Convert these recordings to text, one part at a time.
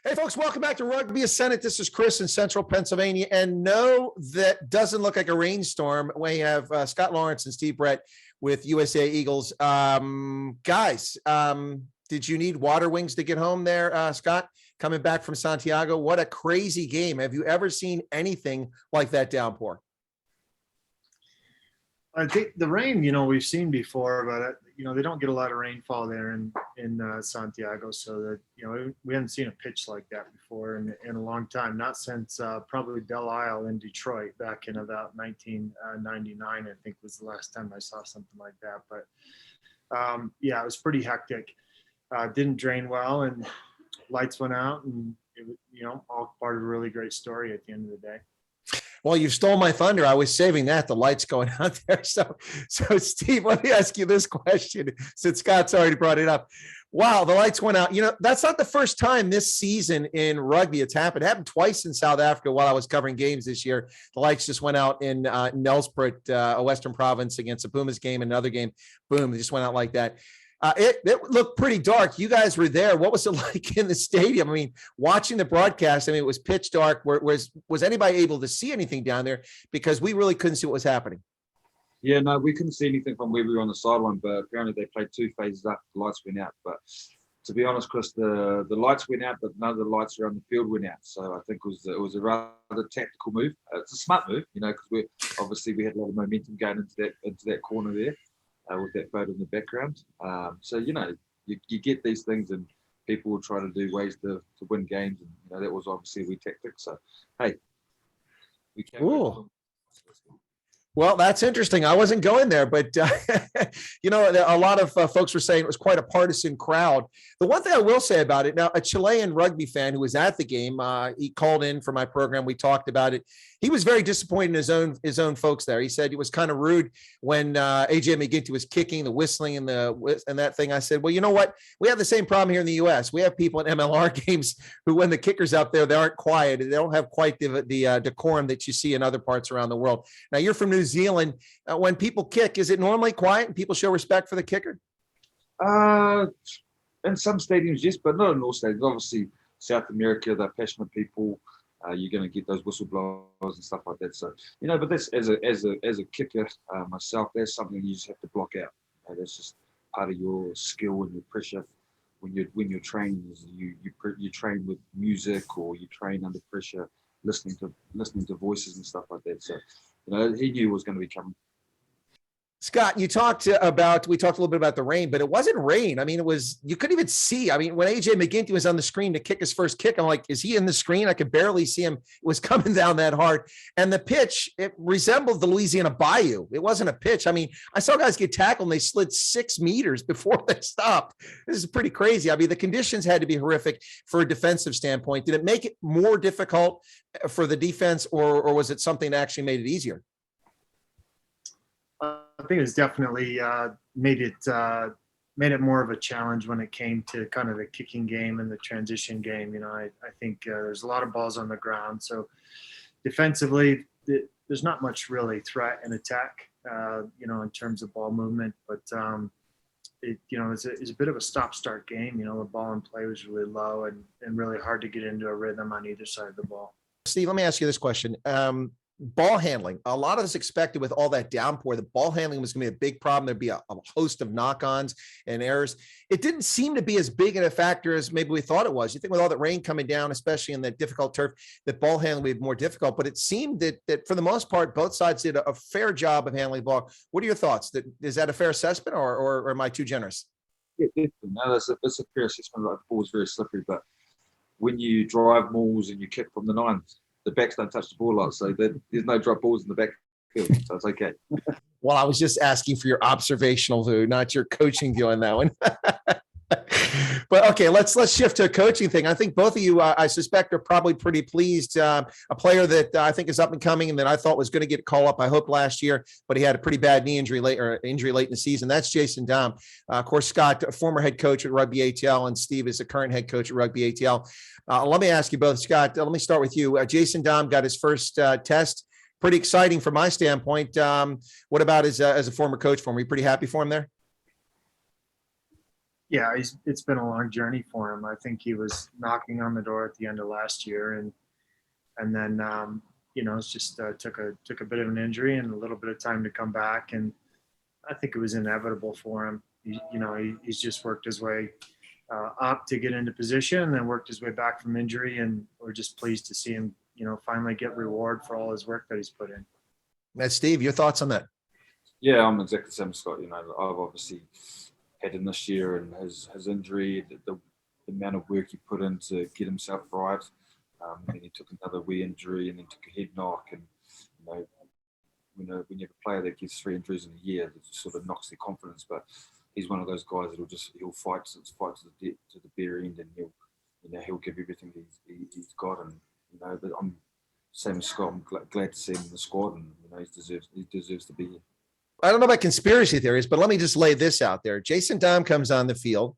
Hey, folks, welcome back to Rugby Ascendant. This is Chris in Central Pennsylvania. And no, that doesn't look like a rainstorm. We have Scott Lawrence and Steve Brett with USA Eagles. Guys, did you need water wings to get home there, Scott, coming back from Santiago? What a crazy game. Have you ever seen anything like that downpour? I think the rain, we've seen before, but they don't get a lot of rainfall there in Santiago, so that we haven't seen a pitch like that before in a long time. Not since probably Belle Isle in Detroit back in about 1999. I think was the last time I saw something like that. But it was pretty hectic. Didn't drain well, and lights went out, and it was, all part of a really great story at the end of the day. Well, you stole my thunder. I was saving that, the lights going out there. So Steve, let me ask you this question since Scott's already brought it up. Wow, the lights went out. That's not the first time this season in rugby it's happened. It happened twice in South Africa while I was covering games this year. The lights just went out in Nelspruit, a Western province against a Pumas game. Another game, boom, it just went out like that. It looked pretty dark. You guys were there. What was it like in the stadium? I mean, watching the broadcast, it was pitch dark. Was anybody able to see anything down there? Because we really couldn't see what was happening. Yeah, no, we couldn't see anything from where we were on the sideline, but apparently they played two phases after the lights went out. But to be honest, Chris, the lights went out, but none of the lights around the field went out. So I think it was a rather tactical move. It's a smart move, because we had a lot of momentum going into that corner there. With that photo in the background. So, you get these things and people will try to do ways to win games. And, that was obviously we tactic. So, hey, we can't. Well, that's interesting. I wasn't going there, but, a lot of folks were saying it was quite a partisan crowd. The one thing I will say about it, now, a Chilean rugby fan who was at the game, he called in for my program. We talked about it. He was very disappointed in his own folks there. He said it was kind of rude when AJ McGinty was kicking, the whistling and that thing. I said, well, you know what? We have the same problem here in the U.S. We have people in MLR games who, when the kicker's out there, they aren't quiet. They don't have quite the decorum that you see in other parts around the world. Now, you're from New Zealand. When people kick, is it normally quiet and people show respect for the kicker? In some stadiums, yes, but not in all stadiums. Obviously, South America, they're passionate people. You're going to get those whistleblowers and stuff like that. So, but that's as a kicker myself, that's something you just have to block out. That's just part of your skill and your pressure. When you're trained, you train with music or you train under pressure, listening to voices and stuff like that. So, he knew it was going to be coming. Scott, we talked a little bit about the rain, but it wasn't rain. You couldn't even see. When AJ McGinty was on the screen to kick his first kick, I'm like, is he in the screen? I could barely see him. It was coming down that hard. And the pitch, it resembled the Louisiana Bayou. It wasn't a pitch. I saw guys get tackled and they slid 6 meters before they stopped. This is pretty crazy. The conditions had to be horrific for a defensive standpoint. Did it make it more difficult for the defense or was it something that actually made it easier? I think it's definitely made it more of a challenge when it came to kind of the kicking game and the transition game. I think there's a lot of balls on the ground. So defensively, there's not much really threat and attack, in terms of ball movement. But, it's a bit of a stop-start game. The ball in play was really low and really hard to get into a rhythm on either side of the ball. Steve, let me ask you this question. Ball handling. A lot of us expected with all that downpour, the ball handling was going to be a big problem. There'd be a host of knock-ons and errors. It didn't seem to be as big of a factor as maybe we thought it was. You think with all that rain coming down, especially in that difficult turf, that ball handling would be more difficult. But it seemed that for the most part, both sides did a fair job of handling the ball. What are your thoughts? Is that a fair assessment or am I too generous? Yeah, definitely. No, that's a fair assessment. The ball was very slippery, but when you drive mauls and you kick from the nines, the backs don't touch the ball a lot, so there's no drop balls in the backfield, so it's okay. Well, I was just asking for your observational view, not your coaching view on that one. But okay, let's shift to a coaching thing. I think both of you, I suspect, are probably pretty pleased. A player that I think is up and coming and that I thought was going to get a call up, I hope, last year, but he had a pretty bad knee injury late in the season. That's Jason Dom. Of course, Scott, a former head coach at Rugby ATL, and Steve is the current head coach at Rugby ATL. Let me ask you both, Scott. Let me start with you. Jason Dom got his first test. Pretty exciting from my standpoint. What about as a former coach for him? Are you pretty happy for him there? Yeah, it's been a long journey for him. I think he was knocking on the door at the end of last year, and then it's just took a bit of an injury and a little bit of time to come back, and I think it was inevitable for him. He's just worked his way up to get into position, and then worked his way back from injury, and we're just pleased to see him, finally get reward for all his work that he's put in. Matt, Steve, your thoughts on that? Yeah, I'm exactly the same, Scott. I've obviously had him this year, and his injury, the amount of work he put in to get himself right. And he took another wee injury, and then took a head knock, and when you have a player that gets 3 injuries in a year, it just sort of knocks their confidence. But he's one of those guys he'll fight to the very end, and he'll give everything he's got. And but I'm same as Scott. I'm glad to see him in the squad, and he deserves to be here. I don't know about conspiracy theories, but let me just lay this out there. Jason Dom comes on the field.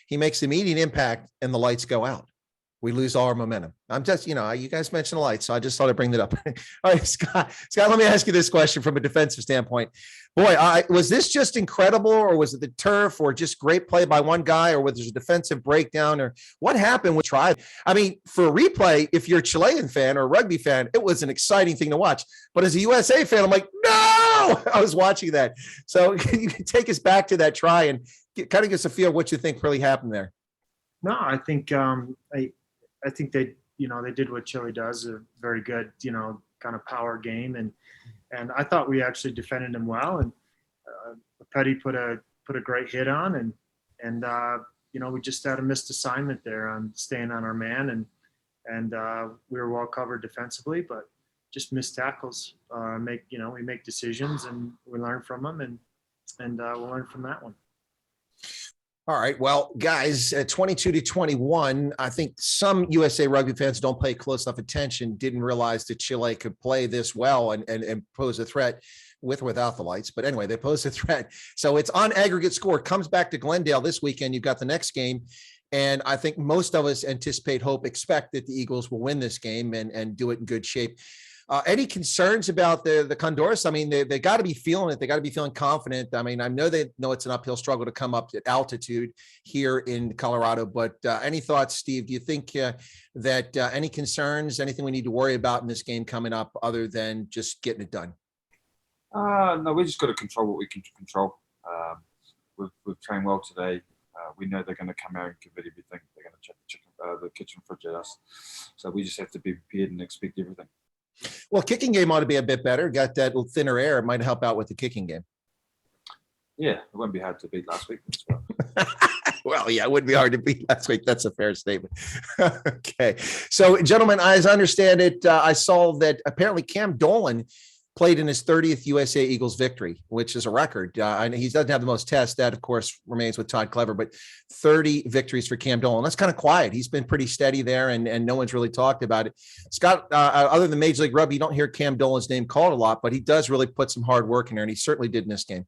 He makes immediate impact, and the lights go out. We lose all our momentum. I'm just, you guys mentioned the lights, so I just thought I'd bring that up. All right, Scott, let me ask you this question from a defensive standpoint. Boy, was this just incredible, or was it the turf, or just great play by one guy, or was there a defensive breakdown, or what happened with Tribe? I mean, for a replay, if you're a Chilean fan or a rugby fan, it was an exciting thing to watch. But as a USA fan, I'm like, no, I was watching that. So you can take us back to that try and kind of give us a feel of what you think really happened there. No, I think I think they did what Chile does, a very good, kind of power game. And I thought we actually defended him well. And Petty put a great hit on, and we just had a missed assignment there on staying on our man. And we were well covered defensively, but just missed tackles. We make decisions, and we learn from them, and we'll learn from that one. All right. Well, guys, at 22-21, I think some USA Rugby fans don't pay close enough attention, didn't realize that Chile could play this well and pose a threat with or without the lights. But anyway, they posed a threat. So it's on aggregate score. Comes back to Glendale this weekend. You've got the next game. And I think most of us anticipate, expect that the Eagles will win this game and do it in good shape. Any concerns about the Condores? I mean, they got to be feeling it. They got to be feeling confident. I mean, I know they know it's an uphill struggle to come up at altitude here in Colorado, but any thoughts, Steve? Do you think that any concerns, anything we need to worry about in this game coming up other than just getting it done? No, we just got to control what we can control. We've trained well today. We know they're going to come out and give it everything. They're going to check the kitchen fridge at us. So we just have to be prepared and expect everything. Well, kicking game ought to be a bit better. Got that little thinner air. It might help out with the kicking game. Yeah, it won't be hard to beat last week. Well, yeah, it wouldn't be hard to beat last week. That's a fair statement. Okay. So, gentlemen, as I understand it, I saw that apparently Cam Dolan played in his 30th USA Eagles victory, which is a record. And he doesn't have the most tests. That, of course, remains with Todd Clever, but 30 victories for Cam Dolan. That's kind of quiet. He's been pretty steady there, and no one's really talked about it. Scott, other than Major League Rugby, you don't hear Cam Dolan's name called a lot, but he does really put some hard work in there, and he certainly did in this game.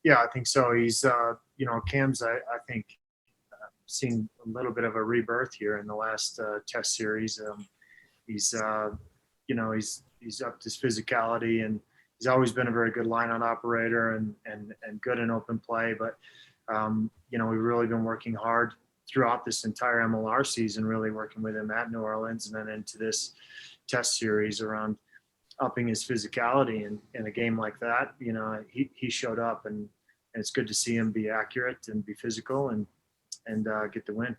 Yeah, I think so. He's, Cam's, I think, seen a little bit of a rebirth here in the last test series. He's upped his physicality, and he's always been a very good line-on operator and good in open play. But, we've really been working hard throughout this entire MLR season, really working with him at New Orleans and then into this test series around upping his physicality. And in a game like that, he showed up, and it's good to see him be accurate and be physical and get the win.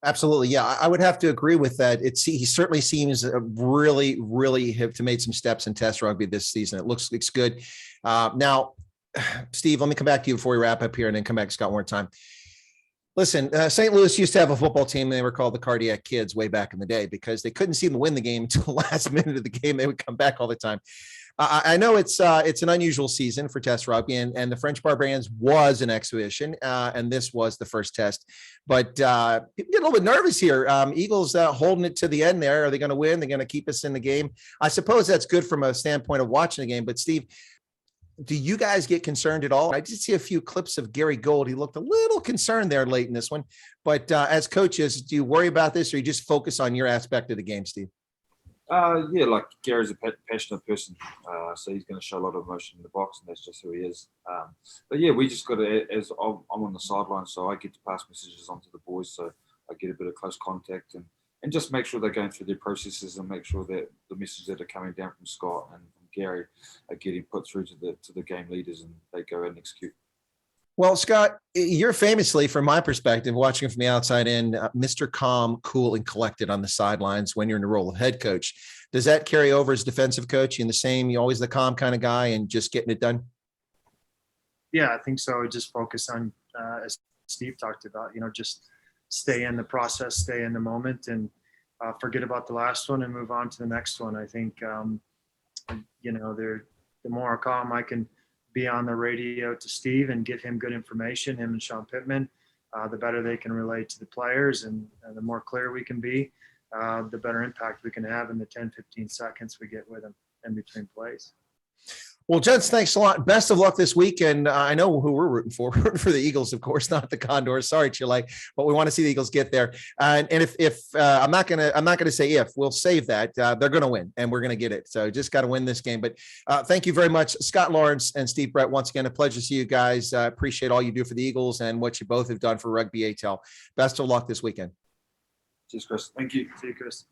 Absolutely. Yeah, I would have to agree with that. He certainly seems really, really have made some steps in test rugby this season. It looks good. Now, Steve, let me come back to you before we wrap up here and then come back to Scott one more time. Listen, St. Louis used to have a football team. They were called the Cardiac Kids way back in the day because they couldn't seem to win the game until the last minute of the game. They would come back all the time. I know it's an unusual season for test rugby, and the French Barbarians was an exhibition, and this was the first test. But people get a little bit nervous here. Eagles holding it to the end there. Are they going to win? They're going to keep us in the game. I suppose that's good from a standpoint of watching the game. But Steve, do you guys get concerned at all? I did see a few clips of Gary Gold. He looked a little concerned there late in this one. But as coaches, do you worry about this, or you just focus on your aspect of the game, Steve? Yeah, like Gary's a passionate person, so he's going to show a lot of emotion in the box, and that's just who he is. But yeah, we just got to, as I'm on the sideline, so I get to pass messages on to the boys, so I get a bit of close contact and just make sure they're going through their processes and make sure that the messages that are coming down from Scott and from Gary are getting put through to the game leaders, and they go and execute. Well, Scott, you're famously, from my perspective, watching from the outside in, Mr. Calm, cool, and collected on the sidelines when you're in the role of head coach. Does that carry over as defensive coach? You the same? You always the calm kind of guy and just getting it done? Yeah, I think so. Just focus on, as Steve talked about, just stay in the process, stay in the moment, and forget about the last one and move on to the next one. I think, the more calm I can be on the radio to Steve and give him good information, him and Sean Pittman, the better they can relate to the players, and the more clear we can be, the better impact we can have in the 10, 15 seconds we get with them in between plays. Well, gents, thanks a lot. Best of luck this week. And I know who we're rooting for. We're rooting for the Eagles, of course, not the Condors. Sorry, Chile, but we want to see the Eagles get there. And if I'm not gonna say if, we'll save that. They're going to win, and we're going to get it. So just got to win this game. But thank you very much, Scott Lawrence and Steve Brett. Once again, a pleasure to see you guys. Appreciate all you do for the Eagles and what you both have done for Rugby ATL. Best of luck this weekend. Cheers, Chris. Thank you. See you, Chris.